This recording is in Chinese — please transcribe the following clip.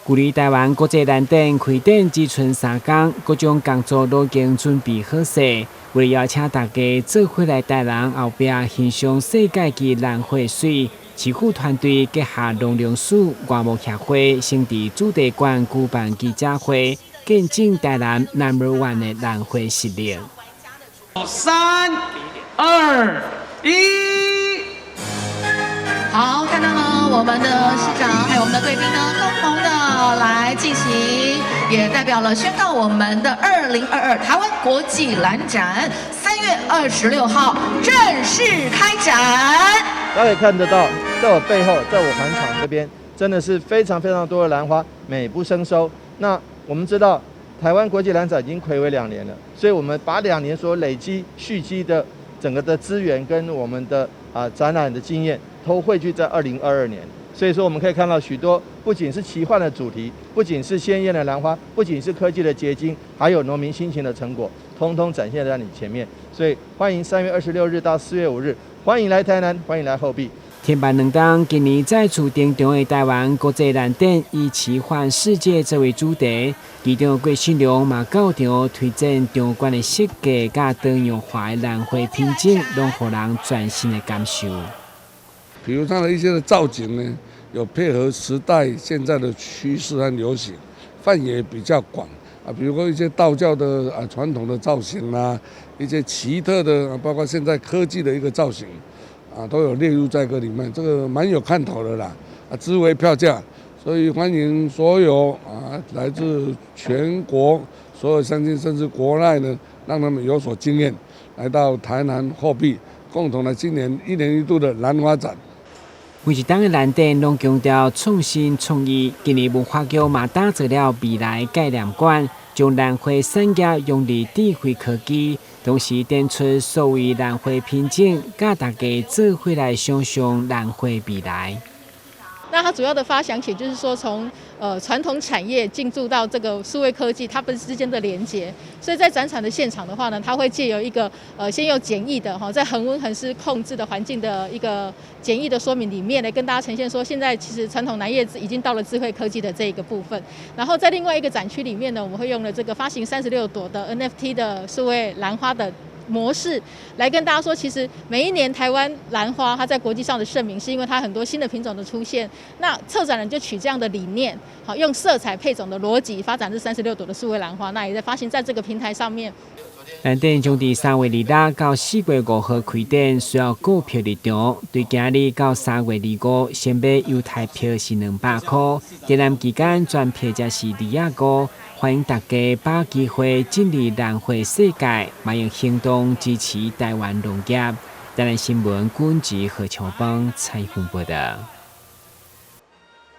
距离台湾国际兰展开展只剩3天，各种工作都已经准备好势。为了邀请大家做伙来台南后壁欣赏世界级兰花水，市府团队结合农粮署、外贸协会，先伫主题馆举办记者会，见证台南 No.1 的兰花实力。3、2、1。好，看到了我们的市长还有我们的贵宾呢，共同的来进行，也代表了宣告我们的2022台湾国际兰展3月26号正式开展。大家可以看得到，在我背后，在我环场这边，真的是非常多的兰花，美不胜收。那我们知道，台湾国际兰展已经睽违2年了，所以我们把2年所累积蓄积的整个的资源跟我们的展览的经验，都汇聚在2022年。所以说，我们可以看到许多不仅是奇幻的主题，不仅是鲜艳的兰花，不仅是科技的结晶，还有农民辛勤的成果，通通展现在你前面。所以欢迎3月26日到4月5日，欢迎来台南，欢迎来后壁。天办2档，今年再次登场的台湾国际兰展以奇幻世界作为主题，其中郭新良嘛到场推荐场馆的设计甲多样化的兰花品种，拢予人全新的感受。比如它的一些的造景呢，有配合时代现在的趋势和流行，范围比较广啊。比如说一些道教的传统的造型啦，一些奇特的，包括现在科技的一个造型都有列入在这个里面，这个蛮有看头的啦值回票价，所以欢迎所有来自全国所有乡亲甚至国内呢，让他们有所经验，来到台南后壁，共同来今年1年1度的兰花展。每一档的兰展拢强调创新创意，今年文化局嘛打造了未来概念馆，将兰花产业用入智慧科技，同时点出所谓兰花品种，甲大家做伙来想象兰花未来。那它主要的发想点就是说，从传统产业进驻到这个数位科技，它们之间的连接。所以在展场的现场的话呢，它会借由一个先有简易的在恒温恒湿控制的环境的一个简易的说明里面来跟大家呈现说，现在其实传统南业已经到了智慧科技的这一个部分。然后在另外一个展区里面呢，我们会用了这个发行36朵的 NFT 的数位兰花的模式来跟大家说，其实每一年台湾兰花它在国际上的盛名，是因为它很多新的品种的出现。那策展人就取这样的理念，用色彩配种的逻辑发展这36朵的数位兰花，那也在发行在这个平台上面。兰展将伫3月26到4月5号开展，需要购票入场。对今日到3月25，先买犹太票是200块，展览期间全票则是250。欢迎大家把机会进入兰花世界，马用行动支持台湾农业。台南新闻管制何超邦采访报道。